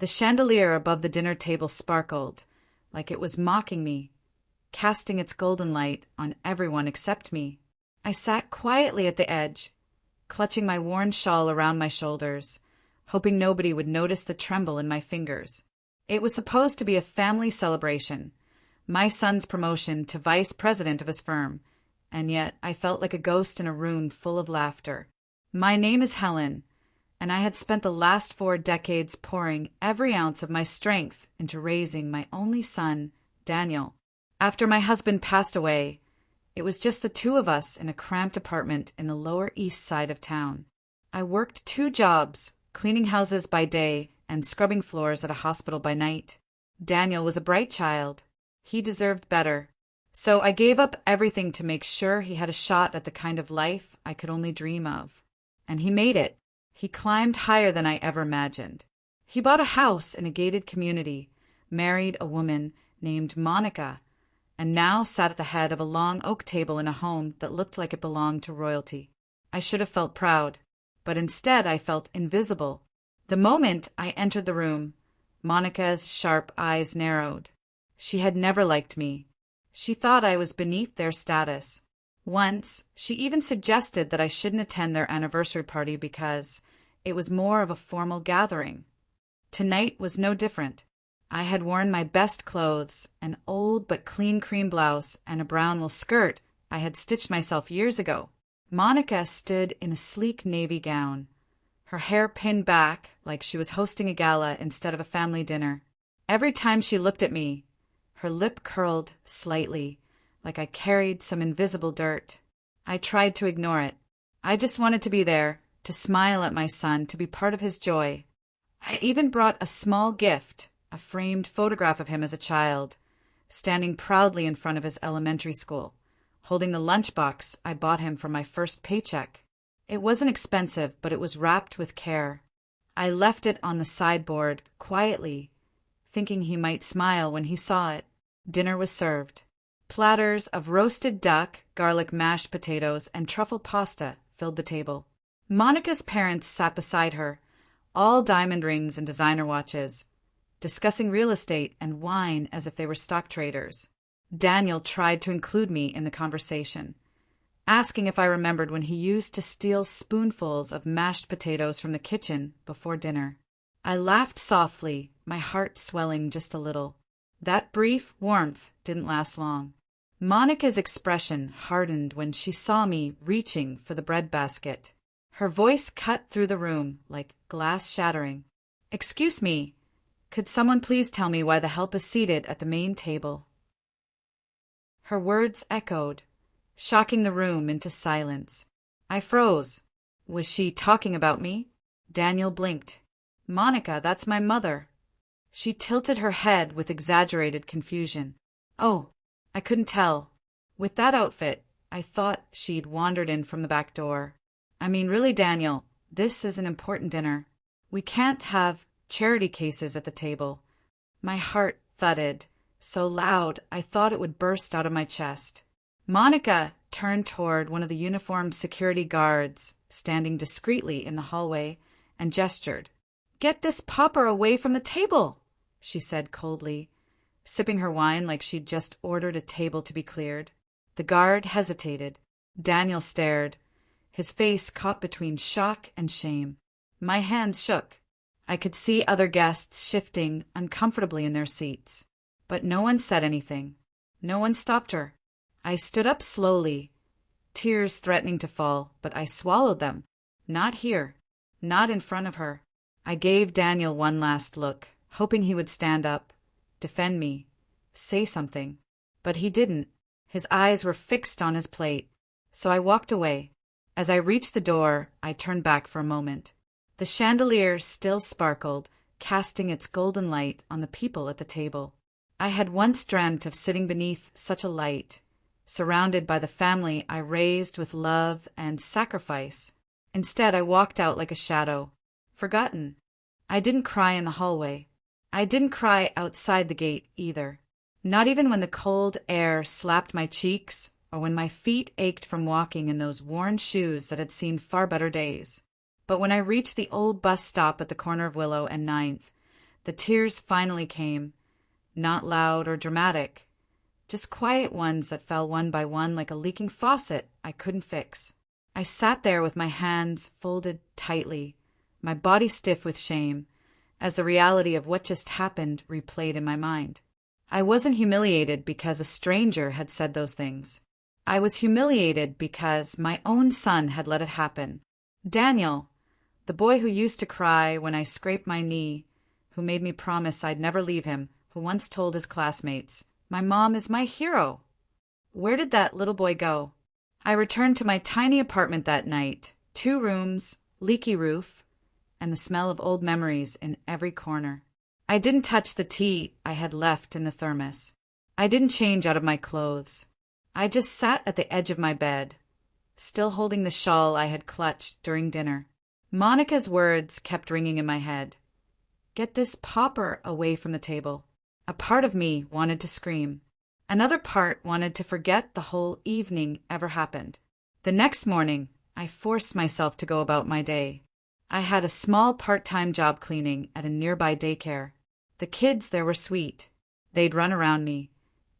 The chandelier above the dinner table sparkled, like it was mocking me, casting its golden light on everyone except me. I sat quietly at the edge, clutching my worn shawl around my shoulders, hoping nobody would notice the tremble in my fingers. It was supposed to be a family celebration, my son's promotion to vice president of his firm, and yet I felt like a ghost in a room full of laughter. My name is Helen, and I had spent the last 4 decades pouring every ounce of my strength into raising my only son, Daniel. After my husband passed away, it was just the 2 of us in a cramped apartment in the Lower East Side of town. I worked 2 jobs, cleaning houses by day and scrubbing floors at a hospital by night. Daniel was a bright child. He deserved better. So I gave up everything to make sure he had a shot at the kind of life I could only dream of. And he made it. He climbed higher than I ever imagined. He bought a house in a gated community, married a woman named Monica, and now sat at the head of a long oak table in a home that looked like it belonged to royalty. I should have felt proud, but instead I felt invisible. The moment I entered the room, Monica's sharp eyes narrowed. She had never liked me. She thought I was beneath their status. Once, she even suggested that I shouldn't attend their anniversary party because it was more of a formal gathering. Tonight was no different. I had worn my best clothes, an old but clean cream blouse and a brown wool skirt I had stitched myself years ago. Monica stood in a sleek navy gown, her hair pinned back like she was hosting a gala instead of a family dinner. Every time she looked at me, her lip curled slightly, like I carried some invisible dirt. I tried to ignore it. I just wanted to be there, to smile at my son, to be part of his joy. I even brought a small gift, a framed photograph of him as a child, standing proudly in front of his elementary school, holding the lunchbox I bought him for my first paycheck. It wasn't expensive, but it was wrapped with care. I left it on the sideboard, quietly, thinking he might smile when he saw it. Dinner was served. Platters of roasted duck, garlic mashed potatoes, and truffle pasta filled the table. Monica's parents sat beside her, all diamond rings and designer watches, discussing real estate and wine as if they were stock traders. Daniel tried to include me in the conversation, asking if I remembered when he used to steal spoonfuls of mashed potatoes from the kitchen before dinner. I laughed softly, my heart swelling just a little. That brief warmth didn't last long. Monica's expression hardened when she saw me reaching for the breadbasket. Her voice cut through the room like glass shattering. "Excuse me, could someone please tell me why the help is seated at the main table?" Her words echoed, shocking the room into silence. I froze. Was she talking about me? Daniel blinked. "Monica, that's my mother." She tilted her head with exaggerated confusion. "Oh, I couldn't tell. With that outfit, I thought she'd wandered in from the back door. I mean, really, Daniel, this is an important dinner. We can't have charity cases at the table." My heart thudded, so loud I thought it would burst out of my chest. Monica turned toward one of the uniformed security guards, standing discreetly in the hallway, and gestured. "Get this pauper away from the table," she said coldly, sipping her wine like she'd just ordered a table to be cleared. The guard hesitated. Daniel stared, his face caught between shock and shame. My hands shook. I could see other guests shifting uncomfortably in their seats, but no one said anything. No one stopped her. I stood up slowly, tears threatening to fall, but I swallowed them. Not here. Not in front of her. I gave Daniel one last look, hoping he would stand up, defend me, say something. But he didn't. His eyes were fixed on his plate. So I walked away. As I reached the door, I turned back for a moment. The chandelier still sparkled, casting its golden light on the people at the table. I had once dreamt of sitting beneath such a light, surrounded by the family I raised with love and sacrifice. Instead, I walked out like a shadow, forgotten. I didn't cry in the hallway. I didn't cry outside the gate either. Not even when the cold air slapped my cheeks or when my feet ached from walking in those worn shoes that had seen far better days. But when I reached the old bus stop at the corner of Willow and Ninth, The tears finally came, not loud or dramatic, just quiet ones that fell one by one like a leaking faucet I couldn't fix. I sat there with my hands folded tightly, my body stiff with shame, as the reality of what just happened replayed in my mind. I wasn't humiliated because a stranger had said those things. I was humiliated because my own son had let it happen. Daniel, the boy who used to cry when I scraped my knee, who made me promise I'd never leave him, who once told his classmates, "My mom is my hero." Where did that little boy go? I returned to my tiny apartment that night, 2 rooms, leaky roof, and the smell of old memories in every corner. I didn't touch the tea I had left in the thermos. I didn't change out of my clothes. I just sat at the edge of my bed, still holding the shawl I had clutched during dinner. Monica's words kept ringing in my head. Get this pauper away from the table. A part of me wanted to scream. Another part wanted to forget the whole evening ever happened. The next morning, I forced myself to go about my day. I had a small part-time job cleaning at a nearby daycare. The kids there were sweet. They'd run around me,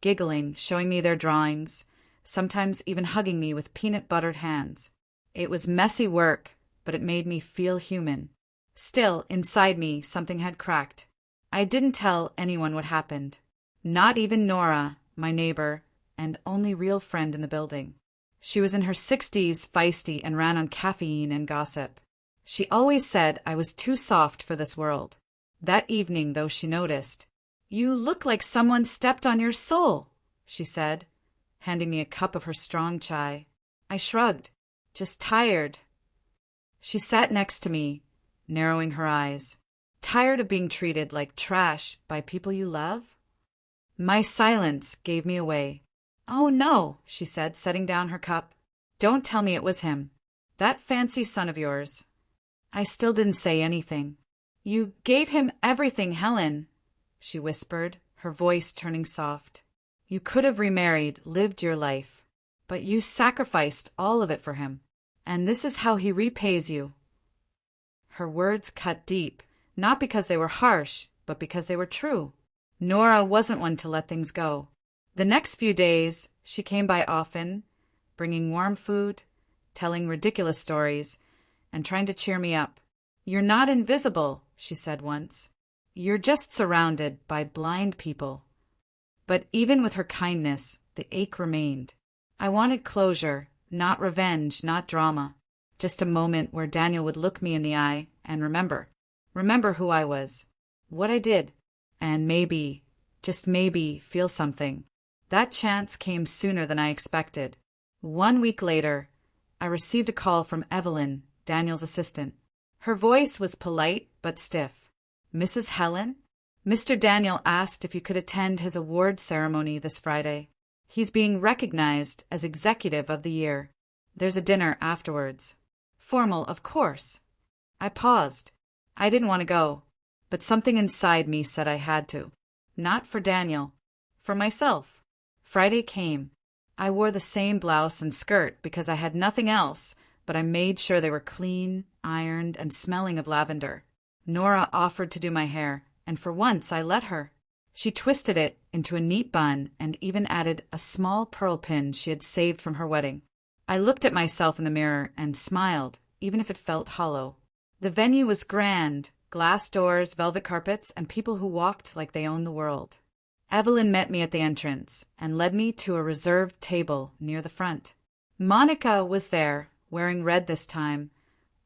giggling, showing me their drawings, sometimes even hugging me with peanut-buttered hands. It was messy work, but it made me feel human. Still, inside me, something had cracked. I didn't tell anyone what happened. Not even Nora, my neighbor, and only real friend in the building. She was in her 60s, feisty, and ran on caffeine and gossip. She always said I was too soft for this world. That evening, though, she noticed. "You look like someone stepped on your soul," she said, handing me a cup of her strong chai. I shrugged. "Just tired." She sat next to me, narrowing her eyes. "Tired of being treated like trash by people you love?" My silence gave me away. "Oh, no," she said, setting down her cup. "Don't tell me it was him. That fancy son of yours." I still didn't say anything. "You gave him everything, Helen," she whispered, her voice turning soft. "You could have remarried, lived your life, but you sacrificed all of it for him. And this is how he repays you." Her words cut deep, not because they were harsh, but because they were true. Nora wasn't one to let things go. The next few days, she came by often, bringing warm food, telling ridiculous stories, and trying to cheer me up. "You're not invisible," she said once. "You're just surrounded by blind people." But even with her kindness, the ache remained. I wanted closure, not revenge, not drama. Just a moment where Daniel would look me in the eye and remember who I was, what I did, and maybe, just maybe, feel something. That chance came sooner than I expected. 1 week later, I received a call from Evelyn, Daniel's assistant. Her voice was polite but stiff. "Mrs. Helen? Mr. Daniel asked if you could attend his award ceremony this Friday. He's being recognized as Executive of the Year. There's a dinner afterwards. Formal, of course." I paused. I didn't want to go, but something inside me said I had to. Not for Daniel, for myself. Friday came. I wore the same blouse and skirt because I had nothing else, but I made sure they were clean, ironed, and smelling of lavender. Nora offered to do my hair, and for once I let her. She twisted it into a neat bun and even added a small pearl pin she had saved from her wedding. I looked at myself in the mirror and smiled, even if it felt hollow. The venue was grand, glass doors, velvet carpets, and people who walked like they owned the world. Evelyn met me at the entrance and led me to a reserved table near the front. Monica was there, wearing red this time,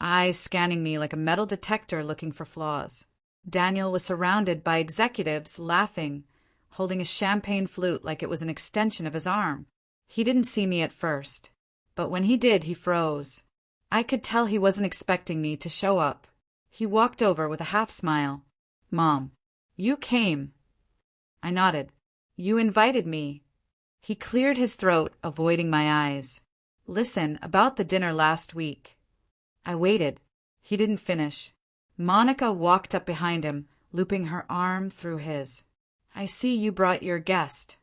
eyes scanning me like a metal detector looking for flaws. Daniel was surrounded by executives laughing, holding a champagne flute like it was an extension of his arm. He didn't see me at first, but when he did, he froze. I could tell he wasn't expecting me to show up. He walked over with a half smile. "Mom, you came." I nodded. "You invited me." He cleared his throat, avoiding my eyes. "Listen, about the dinner last week." I waited. He didn't finish. Monica walked up behind him, looping her arm through his. "I see you brought your guest."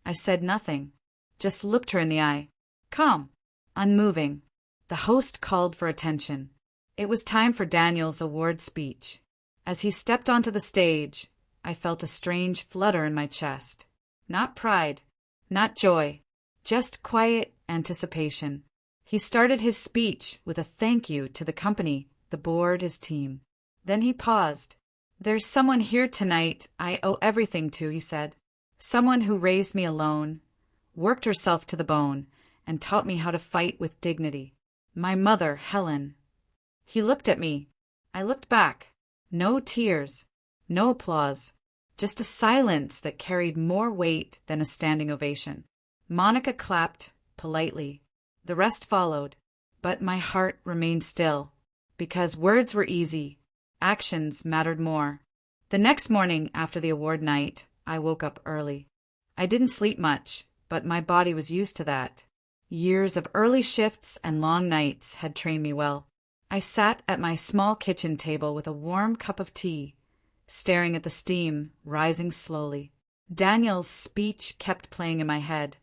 I said nothing, just looked her in the eye. Calm, unmoving. The host called for attention. It was time for Daniel's award speech. As he stepped onto the stage, I felt a strange flutter in my chest. Not pride, not joy, just quiet anticipation. He started his speech with a thank you to the company, the board, his team. Then he paused. "There's someone here tonight I owe everything to," he said. "Someone who raised me alone, worked herself to the bone, and taught me how to fight with dignity. My mother, Helen." He looked at me. I looked back. No tears, no applause, just a silence that carried more weight than a standing ovation. Monica clapped, politely. The rest followed, but my heart remained still, because words were easy, actions mattered more. The next morning after the award night, I woke up early. I didn't sleep much, but my body was used to that. Years of early shifts and long nights had trained me well. I sat at my small kitchen table with a warm cup of tea, staring at the steam rising slowly. Daniel's speech kept playing in my head,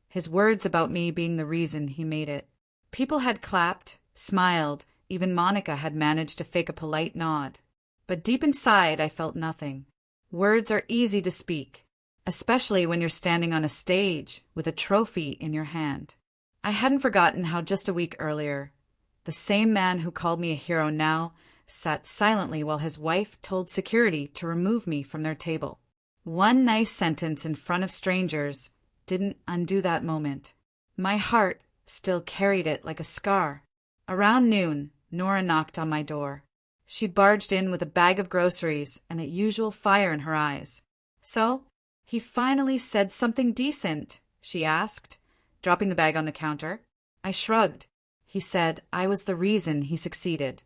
his words about me being the reason he made it. People had clapped, smiled, even Monica had managed to fake a polite nod. But deep inside, I felt nothing. Words are easy to speak, especially when you're standing on a stage with a trophy in your hand. I hadn't forgotten how just a week earlier, the same man who called me a hero now sat silently while his wife told security to remove me from their table. One nice sentence in front of strangers didn't undo that moment. My heart still carried it like a scar. Around noon, Nora knocked on my door. She barged in with a bag of groceries and the usual fire in her eyes. "So, he finally said something decent?" she asked, dropping the bag on the counter. I shrugged. He said I was the reason he succeeded.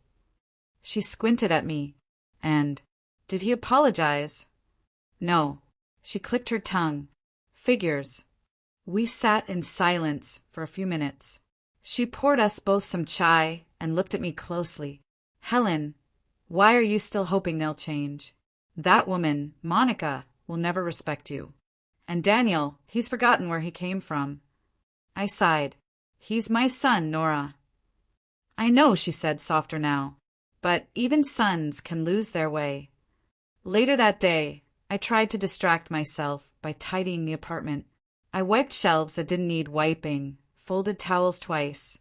She squinted at me. "And did he apologize?" "No." She clicked her tongue. "Figures." We sat in silence for a few minutes. She poured us both some chai and looked at me closely. "Helen, why are you still hoping they'll change? That woman, Monica, will never respect you. And Daniel, he's forgotten where he came from." I sighed. "He's my son, Nora." "I know," she said, softer now, "but even sons can lose their way." Later that day, I tried to distract myself by tidying the apartment. I wiped shelves that didn't need wiping, folded towels twice,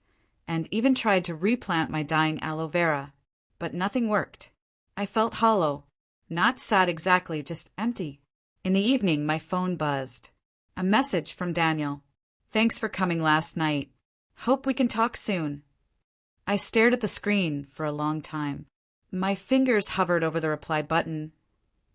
and even tried to replant my dying aloe vera, but nothing worked. I felt hollow, not sad exactly, just empty. In the evening, my phone buzzed. A message from Daniel. "Thanks for coming last night. Hope we can talk soon." I stared at the screen for a long time. My fingers hovered over the reply button,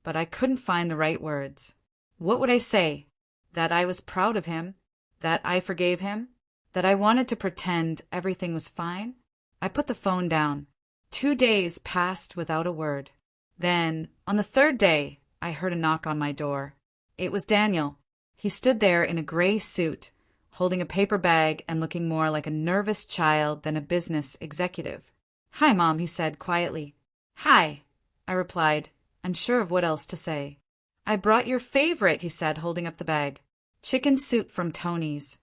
but I couldn't find the right words. What would I say? That I was proud of him? That I forgave him? That I wanted to pretend everything was fine? I put the phone down. 2 days passed without a word. Then, on the third day, I heard a knock on my door. It was Daniel. He stood there in a gray suit, holding a paper bag and looking more like a nervous child than a business executive. "Hi, Mom," he said quietly. "Hi," I replied, unsure of what else to say. "I brought your favorite," he said, holding up the bag. "Chicken soup from Tony's."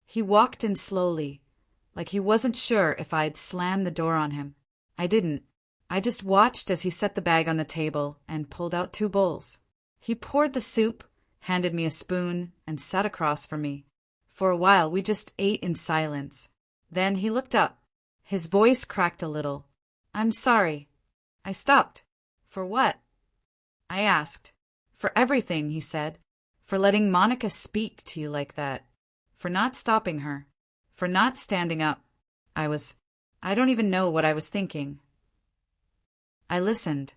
He walked in slowly, like he wasn't sure if I'd slammed the door on him. I didn't. I just watched as he set the bag on the table and pulled out 2 bowls. He poured the soup, handed me a spoon, and sat across from me. For a while, we just ate in silence. Then he looked up. His voice cracked a little. "I'm sorry." I stopped. "For what?" I asked. "For everything," he said. "For letting Monica speak to you like that. For not stopping her. For not standing up." I don't even know what I was thinking. I listened.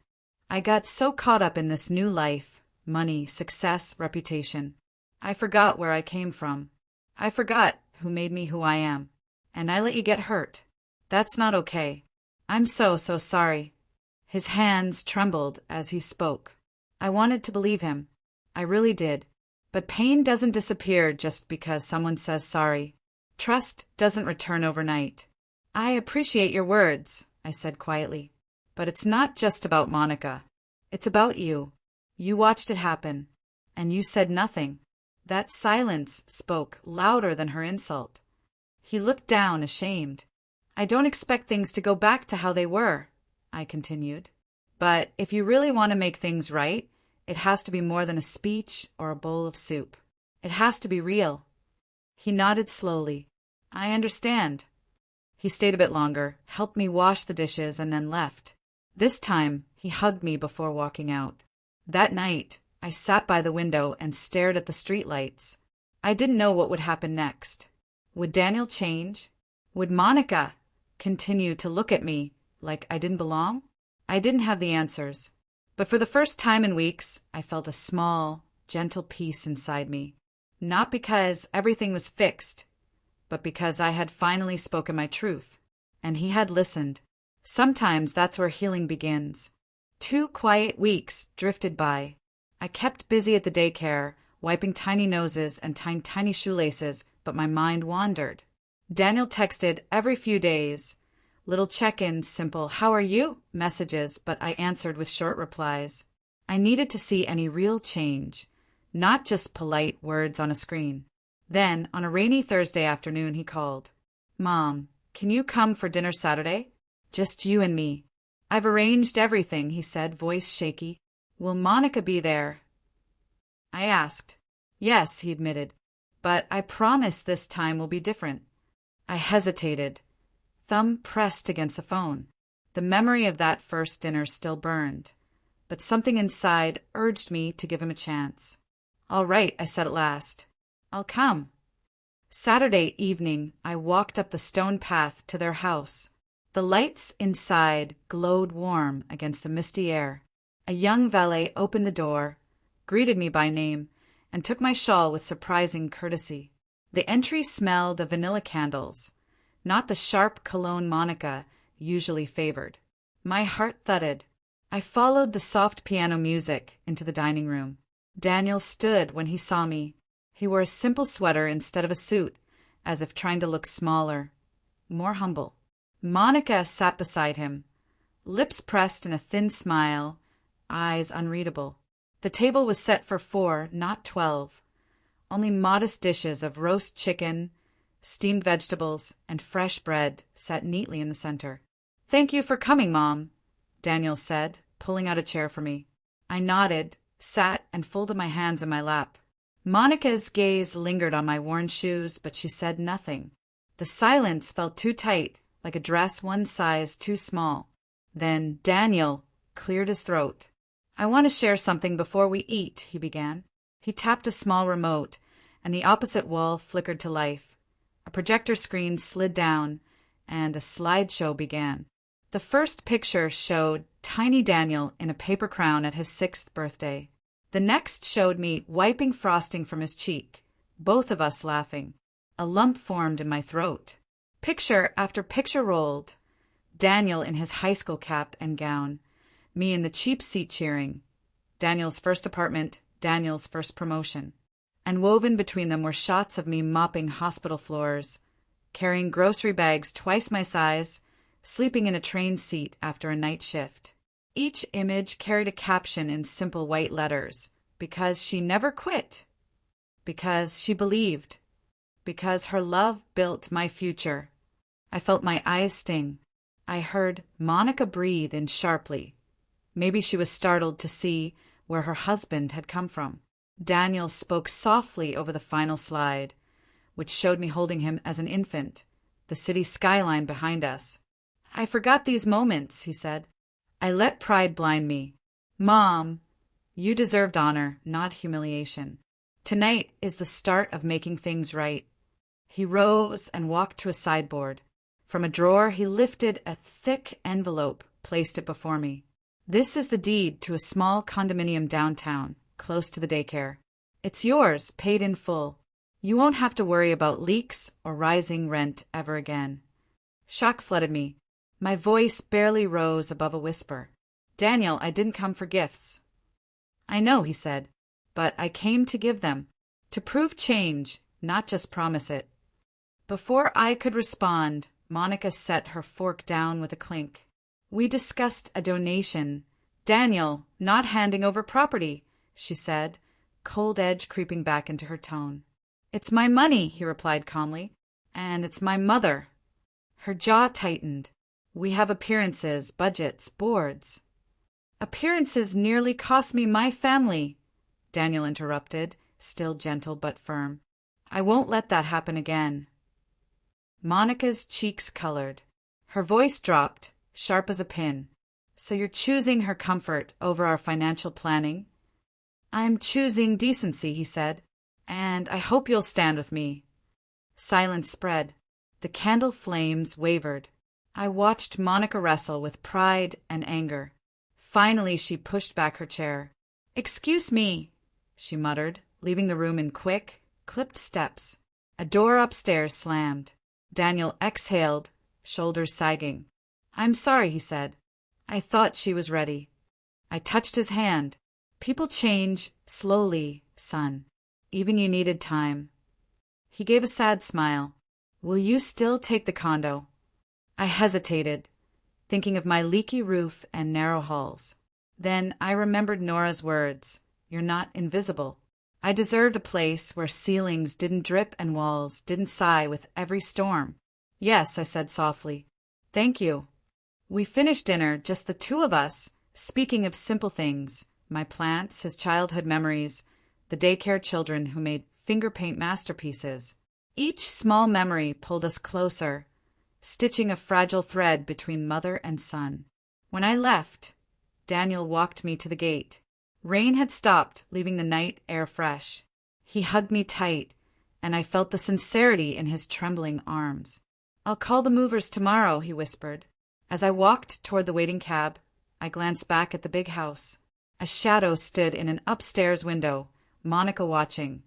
I got so caught up in this new life, money, success, reputation. I forgot where I came from. I forgot who made me who I am. And I let you get hurt. That's not okay. I'm so sorry." His hands trembled as he spoke. I wanted to believe him. I really did. But pain doesn't disappear just because someone says sorry. Trust doesn't return overnight. "I appreciate your words," I said quietly. "But it's not just about Monica. It's about you. You watched it happen. And you said nothing." That silence spoke louder than her insult. He looked down, ashamed. "I don't expect things to go back to how they were," I continued. But if you really want to make things right, it has to be more than a speech or a bowl of soup. It has to be real. He nodded slowly. I understand. He stayed a bit longer, helped me wash the dishes, and then left. This time, he hugged me before walking out. That night, I sat by the window and stared at the streetlights. I didn't know what would happen next. Would Daniel change? Would Monica continue to look at me like I didn't belong? I didn't have the answers. But for the first time in weeks, I felt a small, gentle peace inside me. Not because everything was fixed, but because I had finally spoken my truth, and he had listened. Sometimes that's where healing begins. 2 quiet weeks drifted by. I kept busy at the daycare, wiping tiny noses and tying tiny shoelaces, but my mind wandered. Daniel texted every few days. Little check-ins, simple, "How are you?" messages, but I answered with short replies. I needed to see any real change, not just polite words on a screen. Then, on a rainy Thursday afternoon, he called. "Mom, can you come for dinner Saturday? Just you and me." "I've arranged everything," he said, voice shaky. "Will Monica be there?" I asked. "Yes," he admitted, "but I promise this time will be different." I hesitated, thumb pressed against the phone. The memory of that first dinner still burned, but something inside urged me to give him a chance. "All right," I said at last. "I'll come." Saturday evening, I walked up the stone path to their house. The lights inside glowed warm against the misty air. A young valet opened the door, greeted me by name, and took my shawl with surprising courtesy. The entry smelled of vanilla candles, not the sharp cologne Monica usually favored. My heart thudded. I followed the soft piano music into the dining room. Daniel stood when he saw me. He wore a simple sweater instead of a suit, as if trying to look smaller, more humble. Monica sat beside him, lips pressed in a thin smile, eyes unreadable. The table was set for 4, not 12. Only modest dishes of roast chicken, steamed vegetables, and fresh bread sat neatly in the center. "Thank you for coming, Mom," Daniel said, pulling out a chair for me. I nodded, sat, and folded my hands in my lap. Monica's gaze lingered on my worn shoes, but she said nothing. The silence felt too tight, like a dress one size too small. Then Daniel cleared his throat. "I want to share something before we eat," he began. He tapped a small remote, and the opposite wall flickered to life. A projector screen slid down, and a slideshow began. The first picture showed tiny Daniel in a paper crown at his 6th birthday. The next showed me wiping frosting from his cheek, both of us laughing. A lump formed in my throat. Picture after picture rolled. Daniel in his high school cap and gown, me in the cheap seat cheering. Daniel's first apartment, Daniel's first promotion. And woven between them were shots of me mopping hospital floors, carrying grocery bags twice my size, sleeping in a train seat after a night shift. Each image carried a caption in simple white letters. Because she never quit. Because she believed. Because her love built my future. I felt my eyes sting. I heard Monica breathe in sharply. Maybe she was startled to see where her husband had come from. Daniel spoke softly over the final slide, which showed me holding him as an infant, the city skyline behind us. "I forgot these moments," he said. "I let pride blind me. Mom, you deserved honor, not humiliation. Tonight is the start of making things right." He rose and walked to a sideboard. From a drawer, he lifted a thick envelope, placed it before me. "This is the deed to a small condominium downtown, close to the daycare. It's yours, paid in full. You won't have to worry about leaks or rising rent ever again." Shock flooded me. My voice barely rose above a whisper. "Daniel, I didn't come for gifts." "I know," he said, "but I came to give them. To prove change, not just promise it." Before I could respond, Monica set her fork down with a clink. "We discussed a donation. Daniel, not handing over property," she said, cold edge creeping back into her tone. "It's my money," he replied calmly, "and it's my mother." Her jaw tightened. "We have appearances, budgets, boards." Appearances nearly cost me my family, Daniel interrupted, still gentle but firm. I won't let that happen again. Monica's cheeks colored. Her voice dropped, sharp as a pin. So you're choosing her comfort over our financial planning? I'm choosing decency, he said, and I hope you'll stand with me. Silence spread. The candle flames wavered. I watched Monica wrestle with pride and anger. Finally, she pushed back her chair. "Excuse me," she muttered, leaving the room in quick, clipped steps. A door upstairs slammed. Daniel exhaled, shoulders sagging. "I'm sorry," he said. I thought she was ready. I touched his hand. "People change slowly, son. Even you needed time." He gave a sad smile. "Will you still take the condo?" I hesitated, thinking of my leaky roof and narrow halls. Then I remembered Nora's words, "You're not invisible." I deserved a place where ceilings didn't drip and walls didn't sigh with every storm. "Yes," I said softly. "Thank you." We finished dinner, just the two of us, speaking of simple things, my plants, his childhood memories, the daycare children who made finger paint masterpieces. Each small memory pulled us closer, stitching a fragile thread between mother and son. When I left, Daniel walked me to the gate. Rain had stopped, leaving the night air fresh. He hugged me tight, and I felt the sincerity in his trembling arms. "I'll call the movers tomorrow," he whispered. As I walked toward the waiting cab, I glanced back at the big house. A shadow stood in an upstairs window, Monica watching,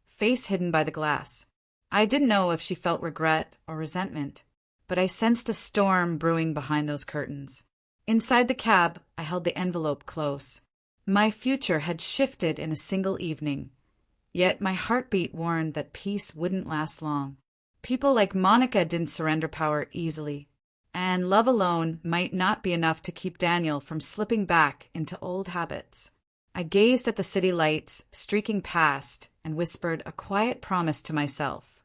face hidden by the glass. I didn't know if she felt regret or resentment, but I sensed a storm brewing behind those curtains. Inside the cab, I held the envelope close. My future had shifted in a single evening, yet my heartbeat warned that peace wouldn't last long. People like Monica didn't surrender power easily, and love alone might not be enough to keep Daniel from slipping back into old habits. I gazed at the city lights streaking past and whispered a quiet promise to myself.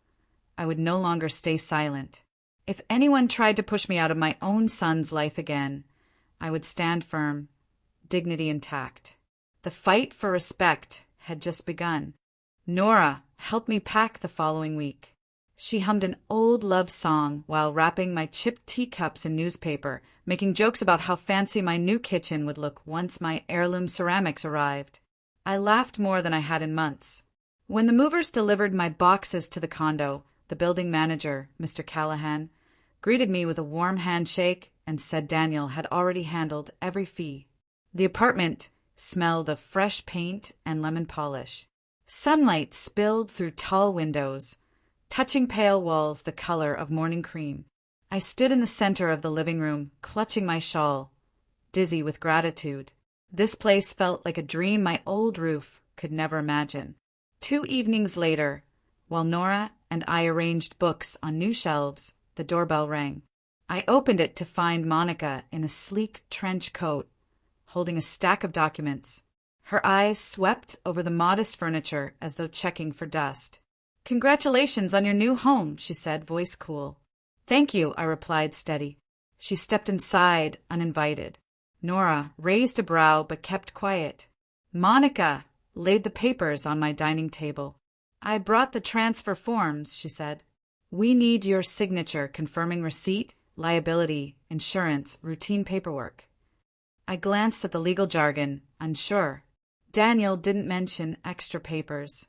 I would no longer stay silent. If anyone tried to push me out of my own son's life again, I would stand firm, dignity intact. The fight for respect had just begun. Nora helped me pack the following week. She hummed an old love song while wrapping my chipped teacups in newspaper, making jokes about how fancy my new kitchen would look once my heirloom ceramics arrived. I laughed more than I had in months. When the movers delivered my boxes to the condo, the building manager, Mr. Callahan, greeted me with a warm handshake and said Daniel had already handled every fee. The apartment smelled of fresh paint and lemon polish. Sunlight spilled through tall windows, touching pale walls the color of morning cream. I stood in the center of the living room, clutching my shawl, dizzy with gratitude. This place felt like a dream my old roof could never imagine. 2 evenings later, while Nora and I arranged books on new shelves, the doorbell rang. I opened it to find Monica in a sleek trench coat, holding a stack of documents. Her eyes swept over the modest furniture as though checking for dust. "Congratulations on your new home," she said, voice cool. "Thank you," I replied, steady. She stepped inside, uninvited. Nora raised a brow but kept quiet. Monica laid the papers on my dining table. "I brought the transfer forms," she said. "We need your signature confirming receipt, liability, insurance, routine paperwork." I glanced at the legal jargon, unsure. Daniel didn't mention extra papers.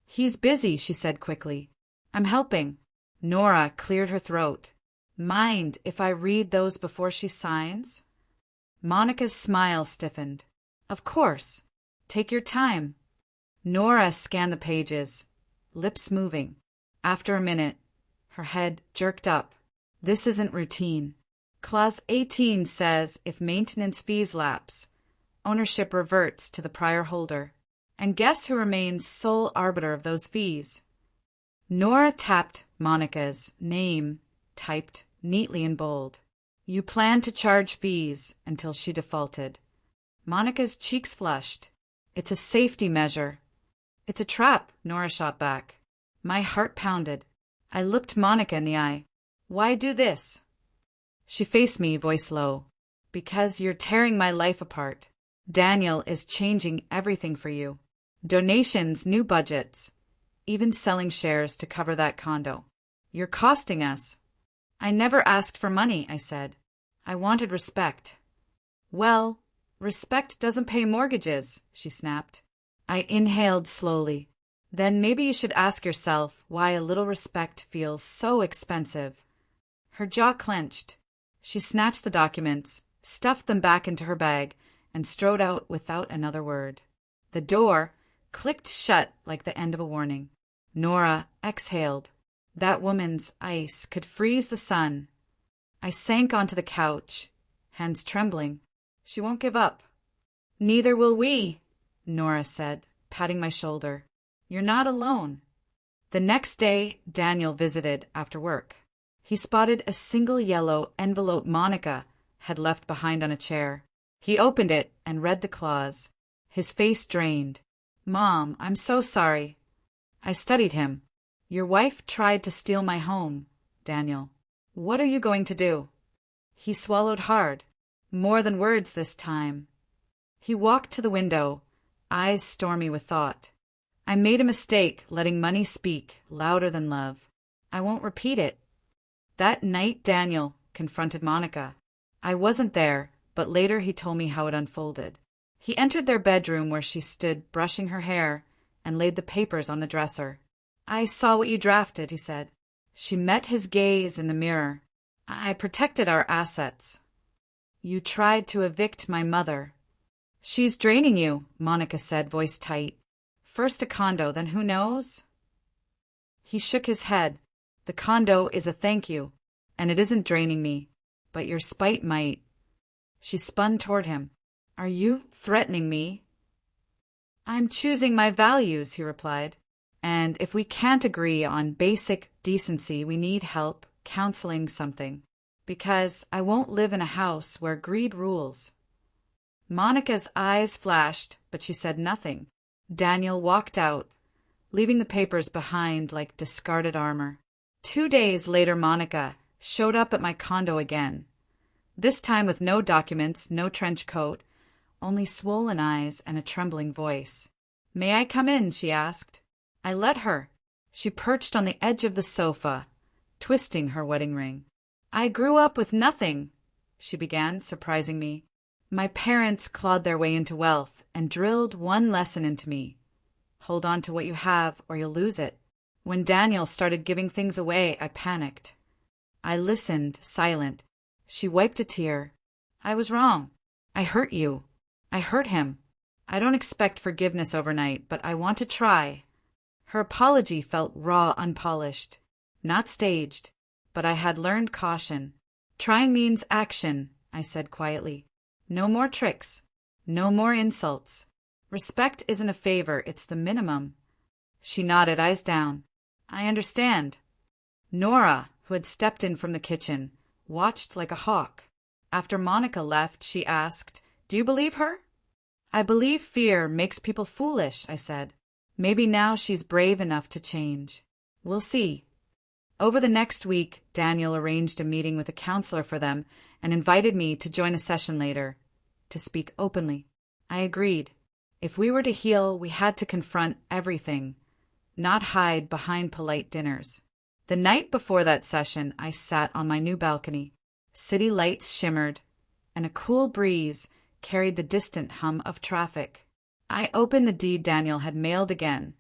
"He's busy," she said quickly. "I'm helping." Nora cleared her throat. "Mind if I read those before she signs?" Monica's smile stiffened. "Of course. Take your time." Nora scanned the pages, lips moving. After a minute, her head jerked up. "This isn't routine. Clause 18 says if maintenance fees lapse, ownership reverts to the prior holder. And guess who remains sole arbiter of those fees?" Nora tapped Monica's name, typed neatly in bold. "You plan to charge fees until she defaulted." Monica's cheeks flushed. "It's a safety measure." "It's a trap," Nora shot back. My heart pounded. I looked Monica in the eye. "Why do this?" She faced me, voice low. Because you're tearing my life apart. Daniel is changing everything for you. Donations, new budgets, even selling shares to cover that condo. You're costing us. I never asked for money, I said. I wanted respect. Well, respect doesn't pay mortgages, she snapped. I inhaled slowly. Then maybe you should ask yourself why a little respect feels so expensive. Her jaw clenched. She snatched the documents, stuffed them back into her bag, and strode out without another word. The door clicked shut like the end of a warning. Nora exhaled. That woman's ice could freeze the sun. I sank onto the couch, hands trembling. She won't give up. Neither will we, Nora said, patting my shoulder. You're not alone. The next day, Daniel visited after work. He spotted a single yellow envelope Monica had left behind on a chair. He opened it and read the clause. His face drained. Mom, I'm so sorry. I studied him. Your wife tried to steal my home, Daniel. What are you going to do? He swallowed hard. More than words this time. He walked to the window, eyes stormy with thought. I made a mistake letting money speak louder than love. I won't repeat it. That night Daniel confronted Monica. I wasn't there, but later he told me how it unfolded. He entered their bedroom where she stood brushing her hair and laid the papers on the dresser. I saw what you drafted, he said. She met his gaze in the mirror. I protected our assets. You tried to evict my mother. She's draining you, Monica said, voice tight. First a condo, then who knows? He shook his head. The condo is a thank you, and it isn't draining me, but your spite might. She spun toward him. Are you threatening me? I'm choosing my values, he replied. And if we can't agree on basic decency, we need help counseling something. Because I won't live in a house where greed rules. Monica's eyes flashed, but she said nothing. Daniel walked out, leaving the papers behind like discarded armor. 2 days later, Monica showed up at my condo again. This time with no documents, no trench coat, only swollen eyes and a trembling voice. May I come in? She asked. I let her. She perched on the edge of the sofa, twisting her wedding ring. I grew up with nothing, she began, surprising me. My parents clawed their way into wealth and drilled one lesson into me. Hold on to what you have or you'll lose it. When Daniel started giving things away, I panicked. I listened, silent. She wiped a tear. I was wrong. I hurt you. I hurt him. I don't expect forgiveness overnight, but I want to try. Her apology felt raw, unpolished. Not staged, but I had learned caution. Trying means action, I said quietly. No more tricks. No more insults. Respect isn't a favor, it's the minimum. She nodded, eyes down. I understand. Nora, who had stepped in from the kitchen, watched like a hawk. After Monica left, she asked, Do you believe her? I believe fear makes people foolish, I said. Maybe now she's brave enough to change. We'll see. Over the next week, Daniel arranged a meeting with a counselor for them and invited me to join a session later, to speak openly. I agreed. If we were to heal, we had to confront everything, not hide behind polite dinners. The night before that session, I sat on my new balcony. City lights shimmered, and a cool breeze carried the distant hum of traffic. I opened the deed Daniel had mailed again.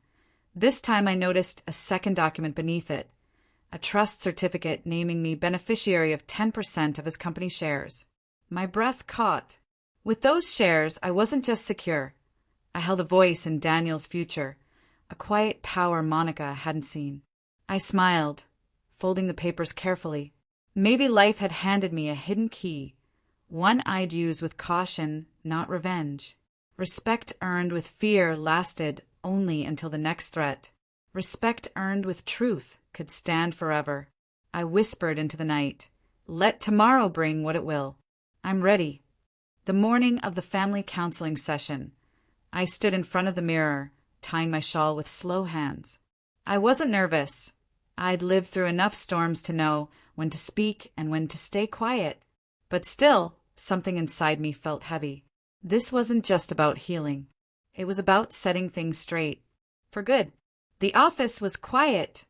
This time I noticed a second document beneath it, a trust certificate naming me beneficiary of 10% of his company shares. My breath caught. With those shares, I wasn't just secure. I held a voice in Daniel's future, a quiet power Monica hadn't seen. I smiled, folding the papers carefully. Maybe life had handed me a hidden key, one I'd use with caution, not revenge. Respect earned with fear lasted only until the next threat. Respect earned with truth could stand forever. I whispered into the night, Let tomorrow bring what it will. I'm ready. The morning of the family counseling session, I stood in front of the mirror, tying my shawl with slow hands. I wasn't nervous. I'd lived through enough storms to know when to speak and when to stay quiet. But still, something inside me felt heavy. This wasn't just about healing. It was about setting things straight. For good. The office was quiet,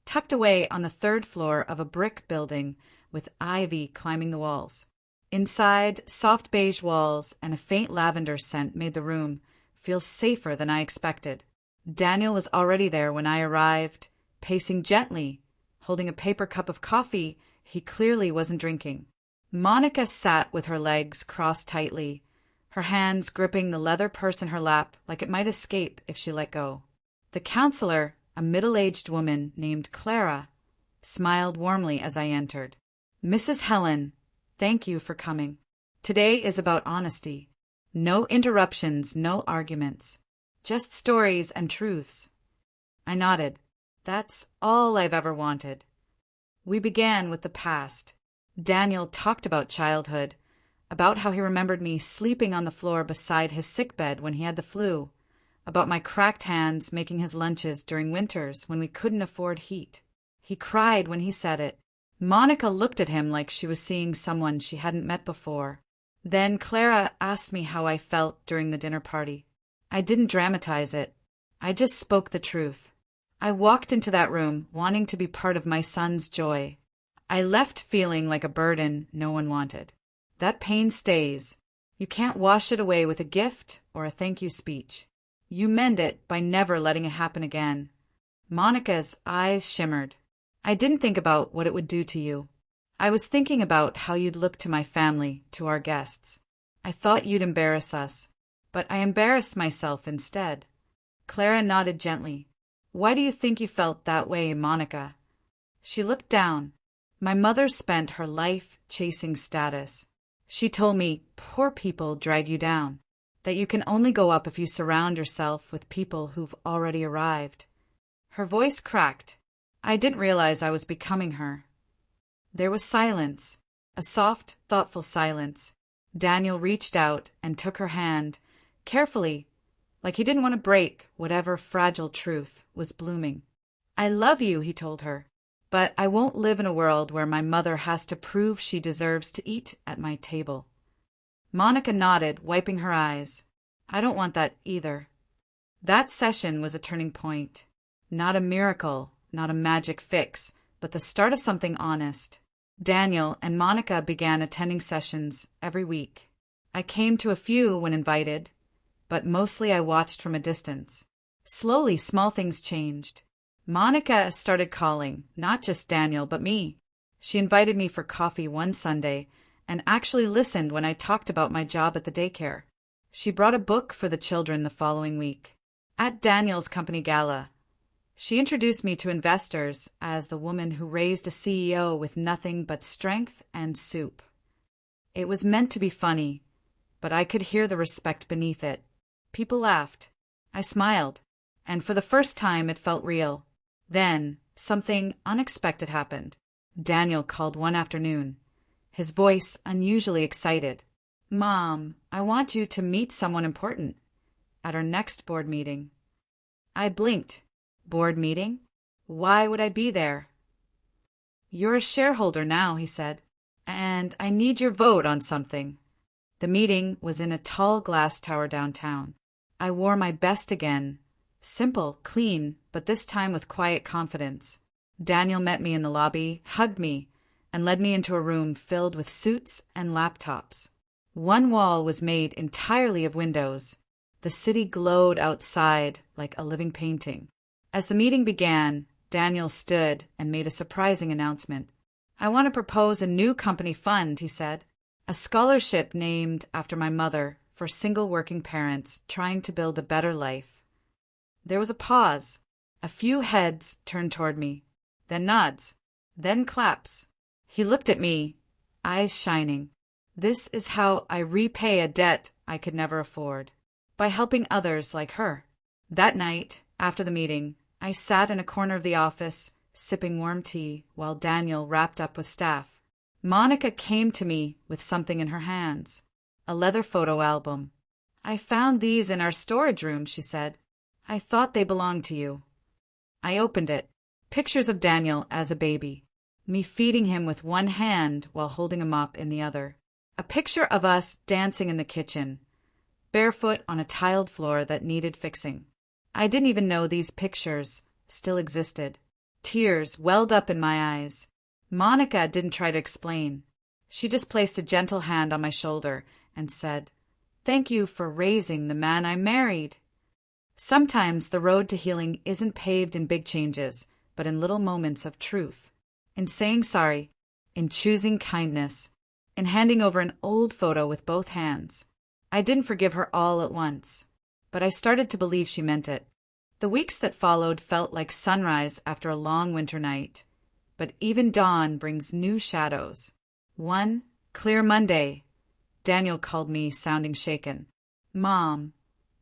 tucked away on the third floor of a brick building with ivy climbing the walls. Inside, soft beige walls and a faint lavender scent made the room feel safer than I expected. Daniel was already there when I arrived, pacing gently, holding a paper cup of coffee he clearly wasn't drinking. Monica sat with her legs crossed tightly, her hands gripping the leather purse in her lap like it might escape if she let go. The counselor, a middle-aged woman named Clara, smiled warmly as I entered. "Mrs. Helen, thank you for coming. Today is about honesty. No interruptions, no arguments. Just stories and truths." I nodded. That's all I've ever wanted. We began with the past. Daniel talked about childhood, about how he remembered me sleeping on the floor beside his sickbed when he had the flu, about my cracked hands making his lunches during winters when we couldn't afford heat. He cried when he said it. Monica looked at him like she was seeing someone she hadn't met before. Then Clara asked me how I felt during the dinner party. I didn't dramatize it. I just spoke the truth. I walked into that room wanting to be part of my son's joy. I left feeling like a burden no one wanted. That pain stays. You can't wash it away with a gift or a thank you speech. You mend it by never letting it happen again. Monica's eyes shimmered. I didn't think about what it would do to you. I was thinking about how you'd look to my family, to our guests. I thought you'd embarrass us, but I embarrassed myself instead. Clara nodded gently. Why do you think you felt that way, Monica? She looked down. My mother spent her life chasing status. She told me poor people drag you down, that you can only go up if you surround yourself with people who've already arrived. Her voice cracked. I didn't realize I was becoming her. There was silence, a soft, thoughtful silence. Daniel reached out and took her hand, carefully, like he didn't want to break whatever fragile truth was blooming. I love you, he told her, but I won't live in a world where my mother has to prove she deserves to eat at my table. Monica nodded, wiping her eyes. I don't want that either. That session was a turning point. Not a miracle, not a magic fix, but the start of something honest. Daniel and Monica began attending sessions every week. I came to a few when invited, but mostly I watched from a distance. Slowly, small things changed. Monica started calling, not just Daniel, but me. She invited me for coffee one Sunday and actually listened when I talked about my job at the daycare. She brought a book for the children the following week. At Daniel's company gala, she introduced me to investors as the woman who raised a CEO with nothing but strength and soup. It was meant to be funny, but I could hear the respect beneath it. People laughed. I smiled, and for the first time it felt real. Then, something unexpected happened. Daniel called one afternoon, his voice unusually excited. "Mom, I want you to meet someone important at our next board meeting." I blinked. Board meeting? Why would I be there? "You're a shareholder now," he said, "and I need your vote on something." The meeting was in a tall glass tower downtown. I wore my best again. Simple, clean, but this time with quiet confidence. Daniel met me in the lobby, hugged me, and led me into a room filled with suits and laptops. One wall was made entirely of windows. The city glowed outside like a living painting. As the meeting began, Daniel stood and made a surprising announcement. "I want to propose a new company fund," he said. "A scholarship named after my mother for single working parents trying to build a better life." There was a pause. A few heads turned toward me, then nods, then claps. He looked at me, eyes shining. "This is how I repay a debt I could never afford, by helping others like her." That night, after the meeting, I sat in a corner of the office, sipping warm tea, while Daniel wrapped up with staff. Monica came to me with something in her hands, a leather photo album. "I found these in our storage room," she said. "I thought they belonged to you." I opened it. Pictures of Daniel as a baby, me feeding him with one hand while holding him up in the other. A picture of us dancing in the kitchen, barefoot on a tiled floor that needed fixing. I didn't even know these pictures still existed. Tears welled up in my eyes. Monica didn't try to explain. She just placed a gentle hand on my shoulder and said, "Thank you for raising the man I married." Sometimes the road to healing isn't paved in big changes, but in little moments of truth. In saying sorry, in choosing kindness, in handing over an old photo with both hands. I didn't forgive her all at once, but I started to believe she meant it. The weeks that followed felt like sunrise after a long winter night, but even dawn brings new shadows. One clear Monday, Daniel called me, sounding shaken. "Mom,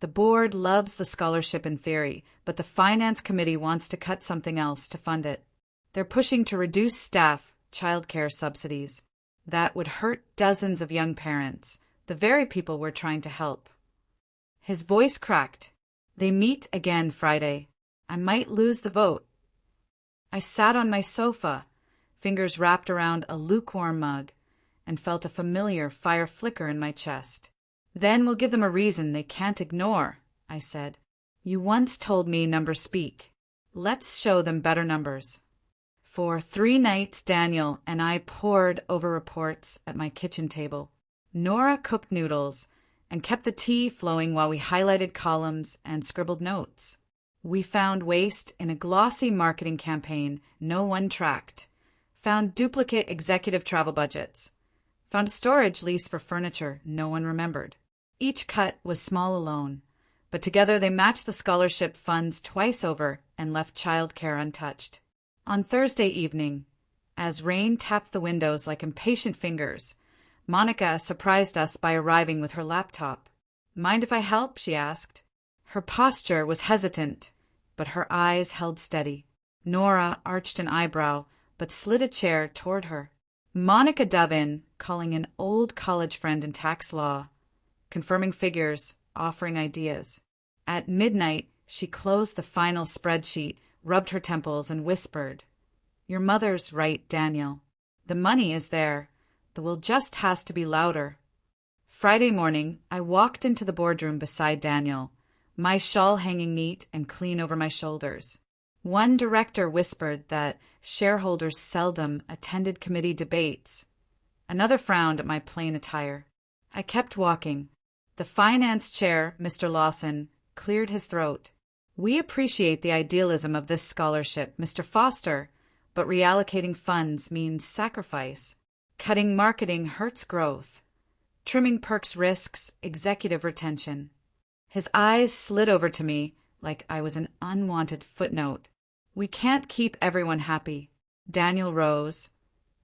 the board loves the scholarship in theory, but the finance committee wants to cut something else to fund it. They're pushing to reduce staff childcare subsidies. That would hurt dozens of young parents, the very people we're trying to help." His voice cracked. "They meet again Friday. I might lose the vote." I sat on my sofa, fingers wrapped around a lukewarm mug, and felt a familiar fire flicker in my chest. "Then we'll give them a reason they can't ignore," I said. "You once told me numbers speak. Let's show them better numbers." For 3 nights, Daniel and I pored over reports at my kitchen table. Nora cooked noodles and kept the tea flowing while we highlighted columns and scribbled notes. We found waste in a glossy marketing campaign no one tracked, found duplicate executive travel budgets, found a storage lease for furniture no one remembered. Each cut was small alone, but together they matched the scholarship funds twice over and left childcare untouched. On Thursday evening, as rain tapped the windows like impatient fingers, Monica surprised us by arriving with her laptop. "Mind if I help?" she asked. Her posture was hesitant, but her eyes held steady. Nora arched an eyebrow, but slid a chair toward her. Monica dove in, calling an old college friend in tax law, confirming figures, offering ideas. At midnight, she closed the final spreadsheet, rubbed her temples, and whispered, "Your mother's right, Daniel. The money is there. The will just has to be louder." Friday morning, I walked into the boardroom beside Daniel, my shawl hanging neat and clean over my shoulders. One director whispered that shareholders seldom attended committee debates. Another frowned at my plain attire. I kept walking. The finance chair, Mr. Lawson, cleared his throat. "We appreciate the idealism of this scholarship, Mr. Foster, but reallocating funds means sacrifice. Cutting marketing hurts growth. Trimming perks risks executive retention." His eyes slid over to me like I was an unwanted footnote. "We can't keep everyone happy." Daniel rose,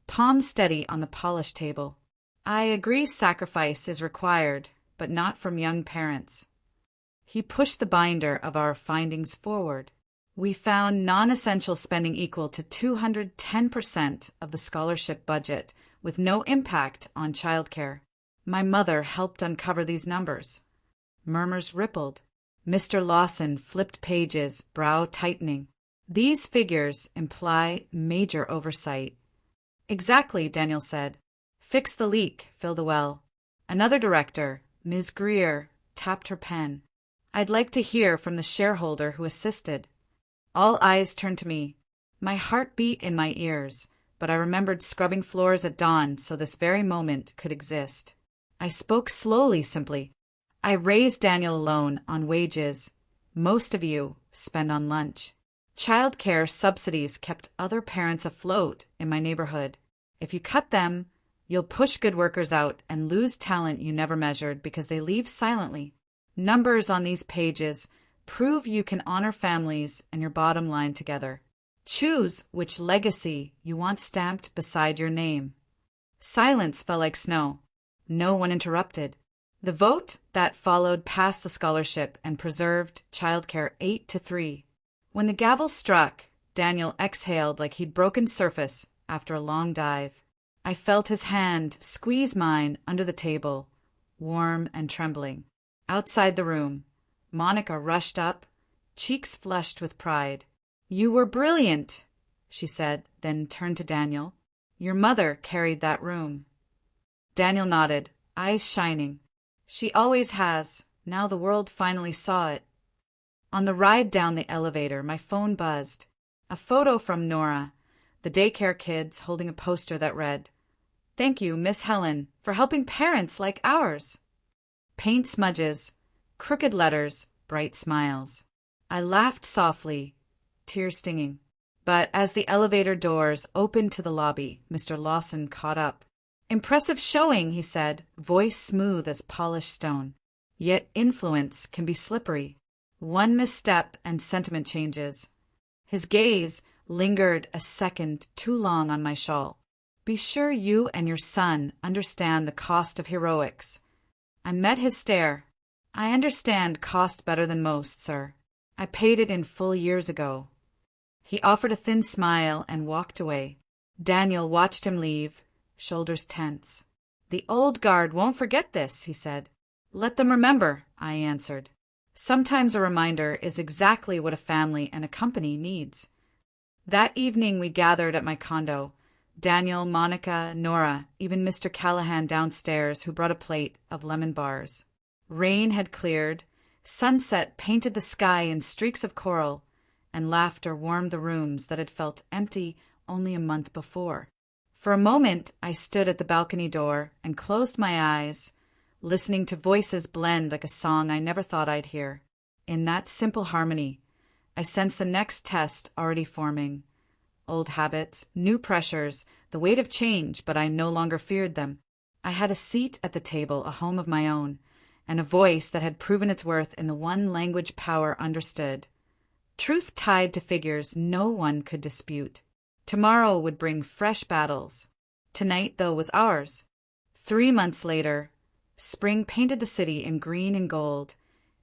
palm steady on the polished table. "I agree sacrifice is required, but not from young parents." He pushed the binder of our findings forward. We found non-essential spending equal to 210% of the scholarship budget, with no impact on childcare. My mother helped uncover these numbers. Murmurs rippled. Mr. Lawson flipped pages, brow tightening. "These figures imply major oversight." "Exactly," Daniel said. "Fix the leak, fill the well." Another director, Ms. Greer, tapped her pen. "I'd like to hear from the shareholder who assisted." All eyes turned to me. My heart beat in my ears, but I remembered scrubbing floors at dawn so this very moment could exist. I spoke slowly, simply. "I raised Daniel alone on wages most of you spend on lunch. Child care subsidies kept other parents afloat in my neighborhood. If you cut them, you'll push good workers out and lose talent you never measured because they leave silently. Numbers on these pages prove you can honor families and your bottom line together. Choose which legacy you want stamped beside your name." Silence fell like snow. No one interrupted. The vote that followed passed the scholarship and preserved childcare 8-3. When the gavel struck, Daniel exhaled like he'd broken surface after a long dive. I felt his hand squeeze mine under the table, warm and trembling. Outside the room, Monica rushed up, cheeks flushed with pride. "You were brilliant," she said, then turned to Daniel. "Your mother carried that room." Daniel nodded, eyes shining. She always has. Now the world finally saw it. On the ride down the elevator, my phone buzzed. A photo from Nora, the daycare kids holding a poster that read, "Thank you, Miss Helen, for helping parents like ours." Paint smudges, crooked letters, bright smiles. I laughed softly, tears stinging. But as the elevator doors opened to the lobby, Mr. Lawson caught up. "Impressive showing," he said, voice smooth as polished stone. Yet influence can be slippery. One misstep and sentiment changes. His gaze lingered a second too long on my shawl. "Be sure you and your son understand the cost of heroics." I met his stare. "I understand cost better than most, sir. I paid it in full years ago." He offered a thin smile and walked away. Daniel watched him leave, shoulders tense. "The old guard won't forget this," he said. "Let them remember," I answered. Sometimes a reminder is exactly what a family and a company needs. That evening we gathered at my condo. Daniel, Monica, Nora, even Mr. Callahan downstairs, who brought a plate of lemon bars. Rain had cleared, sunset painted the sky in streaks of coral, and laughter warmed the rooms that had felt empty only a month before. For a moment I stood at the balcony door and closed my eyes, listening to voices blend like a song I never thought I'd hear. In that simple harmony, I sensed the next test already forming. Old habits, new pressures, the weight of change, but I no longer feared them. I had a seat at the table, a home of my own, and a voice that had proven its worth in the one language power understood. Truth tied to figures no one could dispute. Tomorrow would bring fresh battles. Tonight, though, was ours. 3 months later, spring painted the city in green and gold,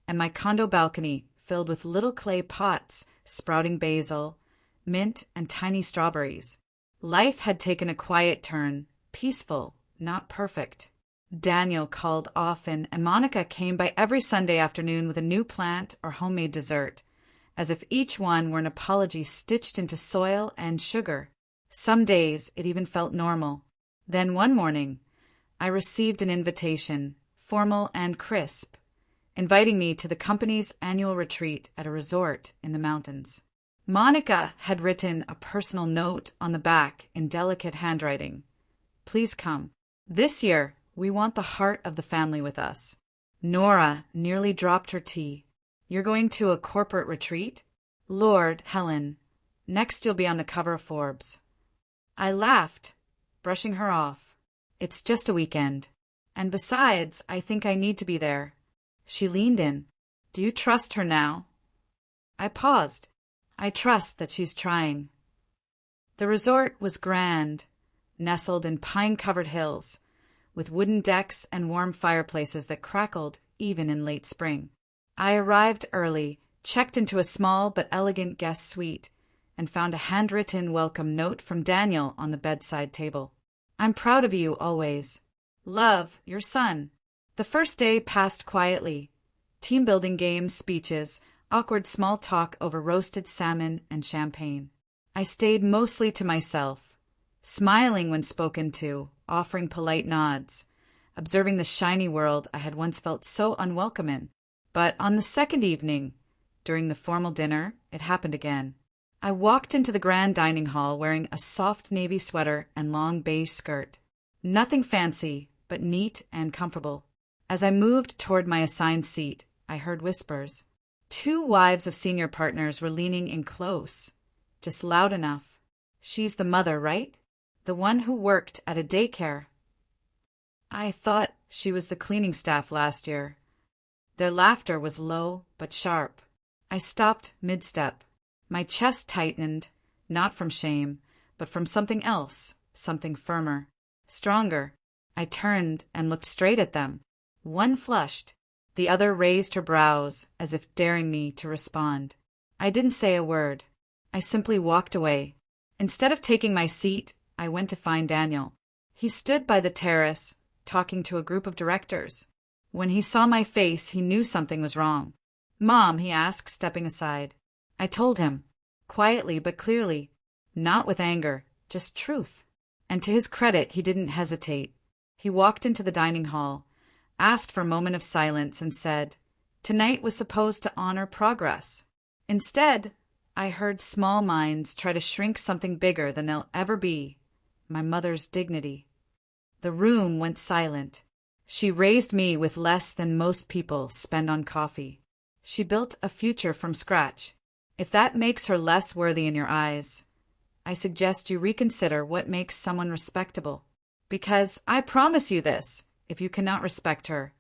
and my condo balcony filled with little clay pots sprouting basil, mint, and tiny strawberries. Life had taken a quiet turn, peaceful, not perfect. Daniel called often, and Monica came by every Sunday afternoon with a new plant or homemade dessert, as if each one were an apology stitched into soil and sugar. Some days it even felt normal. Then one morning, I received an invitation, formal and crisp, inviting me to the company's annual retreat at a resort in the mountains. Monica had written a personal note on the back in delicate handwriting. "Please come. This year, we want the heart of the family with us." Nora nearly dropped her tea. "You're going to a corporate retreat? Lord, Helen, next you'll be on the cover of Forbes." I laughed, brushing her off. "It's just a weekend. And besides, I think I need to be there." She leaned in. "Do you trust her now?" I paused. "I trust that she's trying." The resort was grand, nestled in pine-covered hills, with wooden decks and warm fireplaces that crackled even in late spring. I arrived early, checked into a small but elegant guest suite, and found a handwritten welcome note from Daniel on the bedside table. "I'm proud of you always. Love, your son." The first day passed quietly. Team-building games, speeches, awkward small talk over roasted salmon and champagne. I stayed mostly to myself, smiling when spoken to, offering polite nods, observing the shiny world I had once felt so unwelcome in. But on the second evening, during the formal dinner, it happened again. I walked into the grand dining hall wearing a soft navy sweater and long beige skirt. Nothing fancy, but neat and comfortable. As I moved toward my assigned seat, I heard whispers. 2 wives of senior partners were leaning in close, just loud enough. "She's the mother, right? The one who worked at a daycare." "I thought she was the cleaning staff last year." Their laughter was low but sharp. I stopped mid-step. My chest tightened, not from shame, but from something else, something firmer, stronger. I turned and looked straight at them. One flushed. The other raised her brows, as if daring me to respond. I didn't say a word. I simply walked away. Instead of taking my seat, I went to find Daniel. He stood by the terrace, talking to a group of directors. When he saw my face, he knew something was wrong. "Mom," he asked, stepping aside. I told him, quietly but clearly, not with anger, just truth. And to his credit, he didn't hesitate. He walked into the dining hall, asked for a moment of silence, and said, "Tonight was supposed to honor progress. Instead, I heard small minds try to shrink something bigger than they'll ever be, my mother's dignity." The room went silent. She raised me with less than most people spend on coffee. She built a future from scratch. If that makes her less worthy in your eyes, I suggest you reconsider what makes someone respectable. Because I promise you this, if you cannot respect her,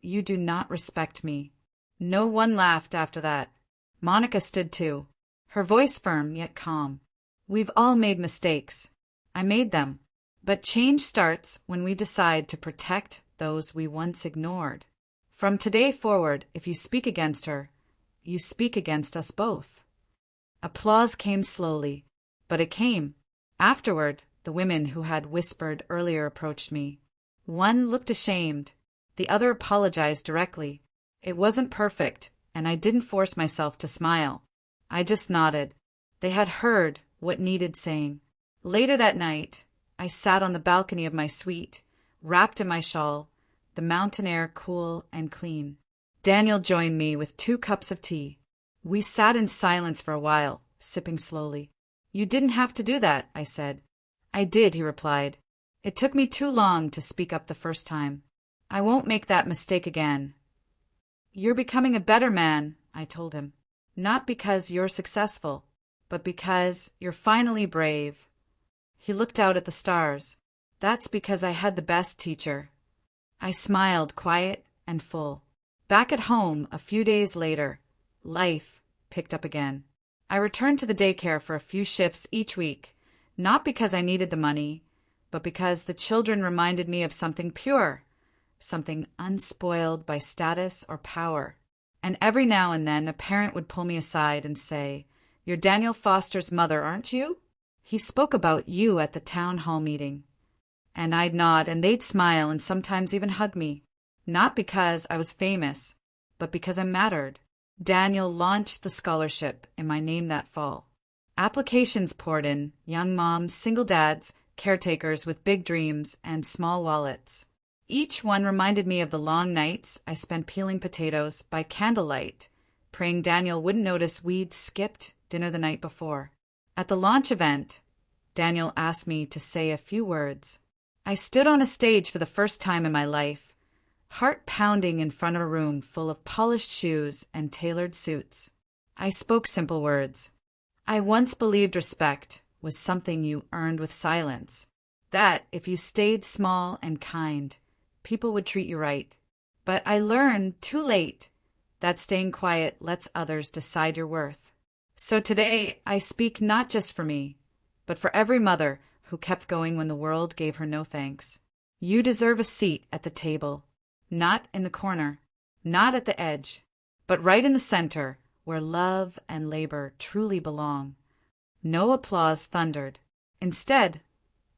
you do not respect me. No one laughed after that. Monica stood too, her voice firm yet calm. We've all made mistakes. I made them. But change starts when we decide to protect those we once ignored. From today forward, if you speak against her, you speak against us both. Applause came slowly, but it came. Afterward, the women who had whispered earlier approached me. One looked ashamed. The other apologized directly. It wasn't perfect, and I didn't force myself to smile. I just nodded. They had heard what needed saying. Later that night, I sat on the balcony of my suite, wrapped in my shawl, the mountain air cool and clean. Daniel joined me with 2 cups of tea. We sat in silence for a while, sipping slowly. "You didn't have to do that," I said. "I did," he replied. "It took me too long to speak up the first time. I won't make that mistake again." "You're becoming a better man," I told him. "Not because you're successful, but because you're finally brave." He looked out at the stars. "That's because I had the best teacher." I smiled, quiet and full. Back at home, a few days later, life picked up again. I returned to the daycare for a few shifts each week, not because I needed the money, but because the children reminded me of something pure, something unspoiled by status or power. And every now and then a parent would pull me aside and say, "You're Daniel Foster's mother, aren't you? He spoke about you at the town hall meeting." And I'd nod, and they'd smile and sometimes even hug me. Not because I was famous, but because I mattered. Daniel launched the scholarship in my name that fall. Applications poured in, young moms, single dads, caretakers with big dreams and small wallets. Each one reminded me of the long nights I spent peeling potatoes by candlelight, praying Daniel wouldn't notice we'd skipped dinner the night before. At the launch event, Daniel asked me to say a few words. I stood on a stage for the first time in my life, heart pounding in front of a room full of polished shoes and tailored suits. I spoke simple words. I once believed respect was something you earned with silence, that if you stayed small and kind, people would treat you right. But I learned too late that staying quiet lets others decide your worth. So today, I speak not just for me, but for every mother who kept going when the world gave her no thanks. You deserve a seat at the table, not in the corner, not at the edge, but right in the center where love and labor truly belong. No applause thundered. Instead,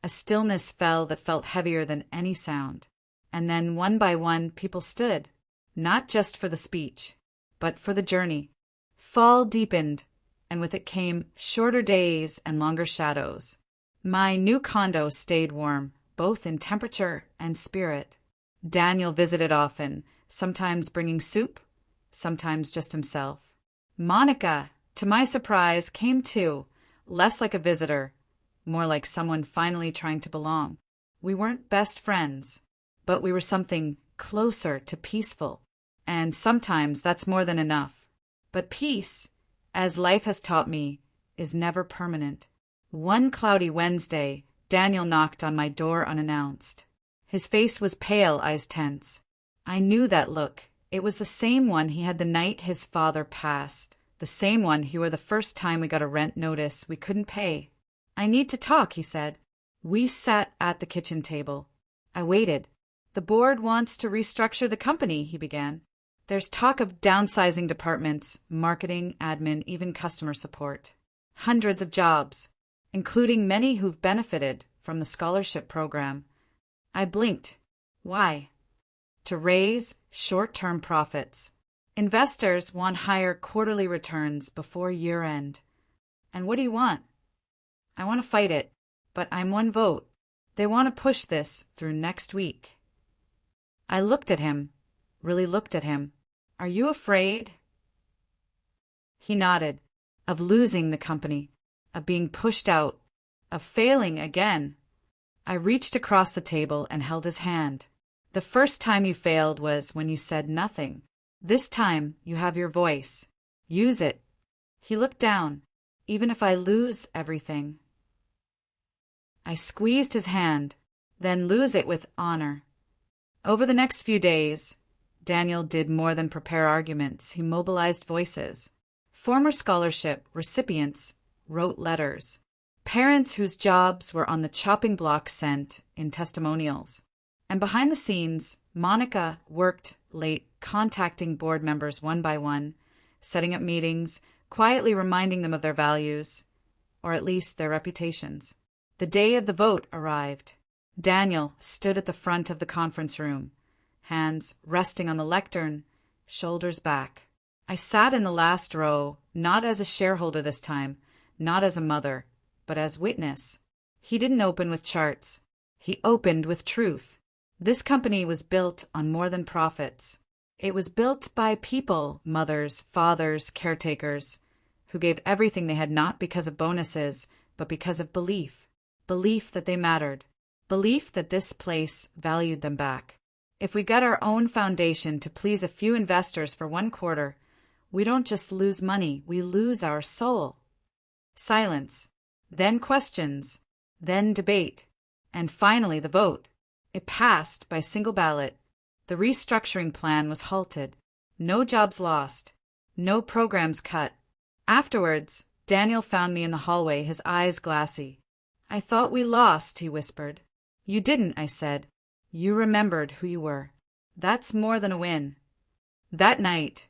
a stillness fell that felt heavier than any sound. And then one by one people stood, not just for the speech, but for the journey. Fall deepened, and with it came shorter days and longer shadows. My new condo stayed warm, both in temperature and spirit. Daniel visited often, sometimes bringing soup, sometimes just himself. Monica, to my surprise, came too, less like a visitor, more like someone finally trying to belong. We weren't best friends, but we were something closer to peaceful, and sometimes that's more than enough. But peace, as life has taught me, is never permanent. One cloudy Wednesday, Daniel knocked on my door unannounced. His face was pale, eyes tense. I knew that look. It was the same one he had the night his father passed, the same one he wore the first time we got a rent notice we couldn't pay. "I need to talk," he said. We sat at the kitchen table. I waited. "The board wants to restructure the company," he began. "There's talk of downsizing departments, marketing, admin, even customer support. Hundreds of jobs, including many who've benefited from the scholarship program." I blinked. Why? To raise short-term profits. Investors want higher quarterly returns before year-end. And what do you want? I want to fight it, but I'm one vote. They want to push this through next week. I looked at him, really looked at him. Are you afraid? He nodded. Of losing the company, of being pushed out, of failing again. I reached across the table and held his hand. The first time you failed was when you said nothing. This time you have your voice. Use it. He looked down. Even if I lose everything. I squeezed his hand, then lose it with honor. Over the next few days, Daniel did more than prepare arguments. He mobilized voices. Former scholarship recipients wrote letters. Parents whose jobs were on the chopping block sent in testimonials. And behind the scenes, Monica worked late, contacting board members one by one, setting up meetings, quietly reminding them of their values, or at least their reputations. The day of the vote arrived. Daniel stood at the front of the conference room, hands resting on the lectern, shoulders back. I sat in the last row, not as a shareholder this time, not as a mother, but as witness. He didn't open with charts. He opened with truth. This company was built on more than profits. It was built by people, mothers, fathers, caretakers, who gave everything they had not because of bonuses, but because of belief. Belief that they mattered. Belief that this place valued them back. If we gut our own foundation to please a few investors for 1 quarter, we don't just lose money, we lose our soul. Silence. Then questions. Then debate. And finally the vote. It passed by single ballot. The restructuring plan was halted. No jobs lost. No programs cut. Afterwards, Daniel found me in the hallway, his eyes glassy. I thought we lost, he whispered. You didn't, I said. You remembered who you were. That's more than a win. That night,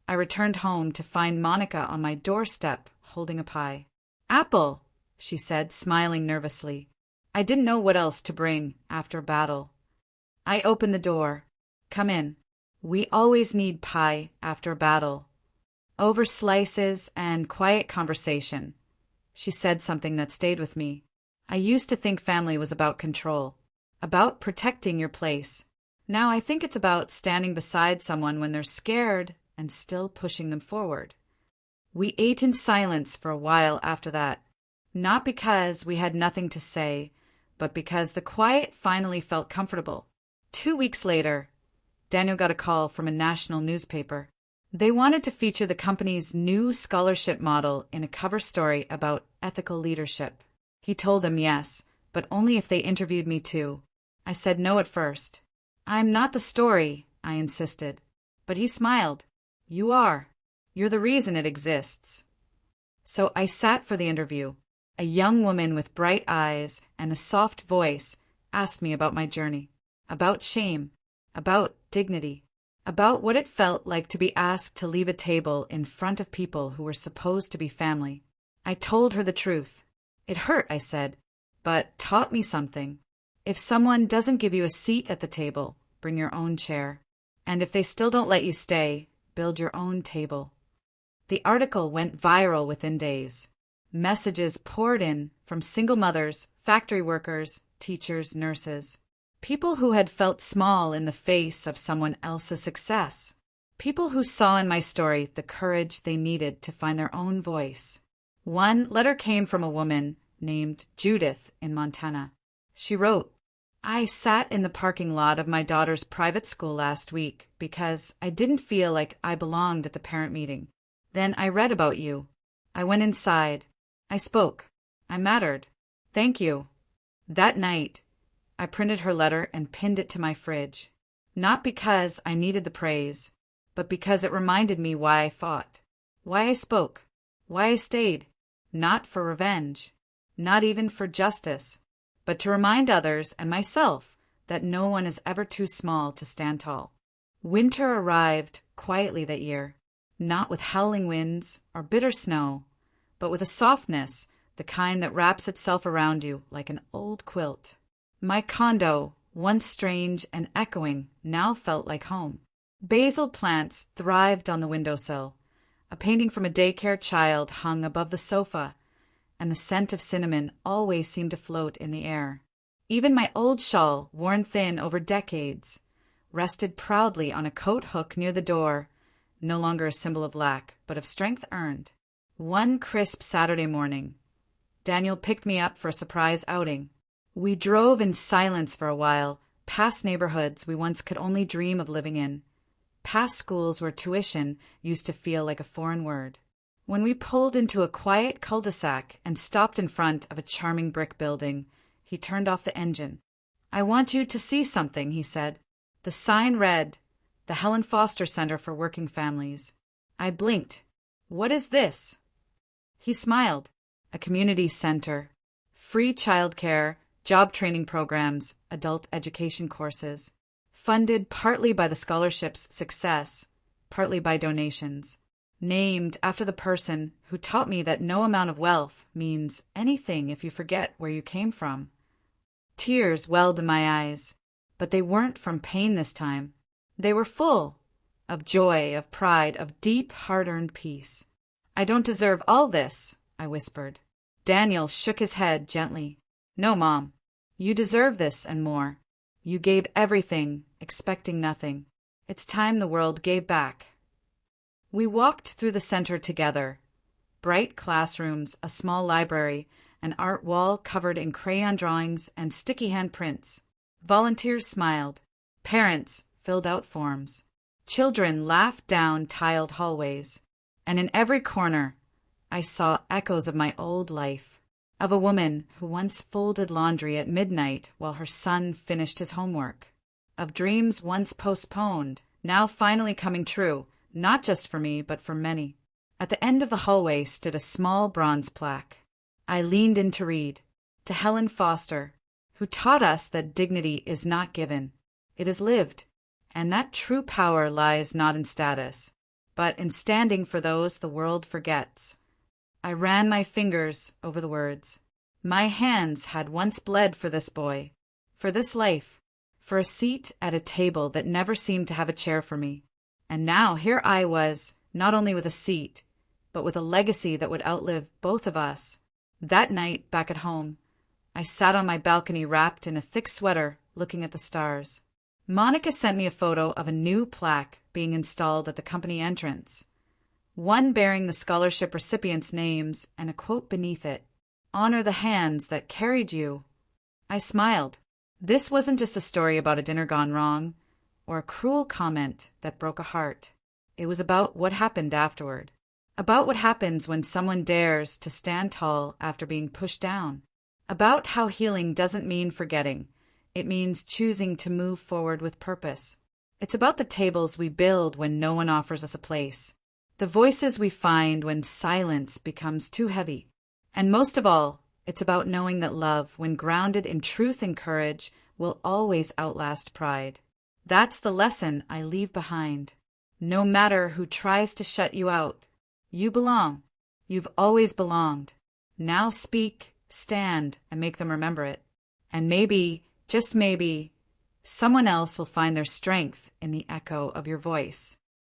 I returned home to find Monica on my doorstep holding a pie. Apple, she said, smiling nervously. I didn't know what else to bring after battle. I opened the door. Come in. We always need pie after a battle. Over slices and quiet conversation. She said something that stayed with me. I used to think family was about control, about protecting your place. Now I think it's about standing beside someone when they're scared and still pushing them forward. We ate in silence for a while after that, not because we had nothing to say, but because the quiet finally felt comfortable. 2 weeks later, Daniel got a call from a national newspaper. They wanted to feature the company's new scholarship model in a cover story about ethical leadership. He told them yes, but only if they interviewed me too. I said no at first. I'm not the story, I insisted. But he smiled. You are. You're the reason it exists. So I sat for the interview. A young woman with bright eyes and a soft voice asked me about my journey, about shame, about dignity, about what it felt like to be asked to leave a table in front of people who were supposed to be family. I told her the truth. It hurt, I said, but taught me something. If someone doesn't give you a seat at the table, bring your own chair. And if they still don't let you stay, build your own table. The article went viral within days. Messages poured in from single mothers, factory workers, teachers, nurses. People who had felt small in the face of someone else's success. People who saw in my story the courage they needed to find their own voice. One letter came from a woman named Judith in Montana. She wrote, I sat in the parking lot of my daughter's private school last week because I didn't feel like I belonged at the parent meeting. Then I read about you. I went inside. I spoke. I mattered. Thank you. That night, I printed her letter and pinned it to my fridge. Not because I needed the praise, but because it reminded me why I fought, why I spoke, why I stayed. Not for revenge, not even for justice, but to remind others and myself that no one is ever too small to stand tall. Winter arrived quietly that year, not with howling winds or bitter snow, but with a softness, the kind that wraps itself around you like an old quilt. My condo, once strange and echoing, now felt like home. Basil plants thrived on the windowsill. A painting from a daycare child hung above the sofa, and the scent of cinnamon always seemed to float in the air. Even my old shawl, worn thin over decades, rested proudly on a coat hook near the door, no longer a symbol of lack, but of strength earned. One crisp Saturday morning, Daniel picked me up for a surprise outing. We drove in silence for a while, past neighborhoods we once could only dream of living in, past schools where tuition used to feel like a foreign word. When we pulled into a quiet cul-de-sac and stopped in front of a charming brick building, he turned off the engine. "I want you to see something," he said. The sign read, "The Helen Foster Center for Working Families." I blinked. "What is this?" He smiled. "A community center. Free childcare, job training programs, adult education courses. Funded partly by the scholarship's success, partly by donations. Named after the person who taught me that no amount of wealth means anything if you forget where you came from." Tears welled in my eyes, but they weren't from pain this time. They were full of joy, of pride, of deep, hard-earned peace. "I don't deserve all this," I whispered. Daniel shook his head gently. "No, Mom. You deserve this and more. You gave everything, expecting nothing. It's time the world gave back." We walked through the center together. Bright classrooms, a small library, an art wall covered in crayon drawings and sticky handprints. Volunteers smiled. Parents filled out forms. Children laughed down tiled hallways. And in every corner, I saw echoes of my old life. Of a woman who once folded laundry at midnight while her son finished his homework. Of dreams once postponed, now finally coming true, not just for me, but for many. At the end of the hallway stood a small bronze plaque. I leaned in to read. To Helen Foster, who taught us that dignity is not given, it is lived, and that true power lies not in status, but in standing for those the world forgets. I ran my fingers over the words. My hands had once bled for this boy, for this life, for a seat at a table that never seemed to have a chair for me. And now here I was, not only with a seat, but with a legacy that would outlive both of us. That night, back at home, I sat on my balcony wrapped in a thick sweater, looking at the stars. Monica sent me a photo of a new plaque being installed at the company entrance. One bearing the scholarship recipients' names and a quote beneath it, "Honor the hands that carried you." I smiled. This wasn't just a story about a dinner gone wrong, or a cruel comment that broke a heart. It was about what happened afterward. About what happens when someone dares to stand tall after being pushed down. About how healing doesn't mean forgetting. It means choosing to move forward with purpose. It's about the tables we build when no one offers us a place. The voices we find when silence becomes too heavy. And most of all, it's about knowing that love, when grounded in truth and courage, will always outlast pride. That's the lesson I leave behind. No matter who tries to shut you out, you belong. You've always belonged. Now speak, stand, and make them remember it. And maybe, just maybe, someone else will find their strength in the echo of your voice.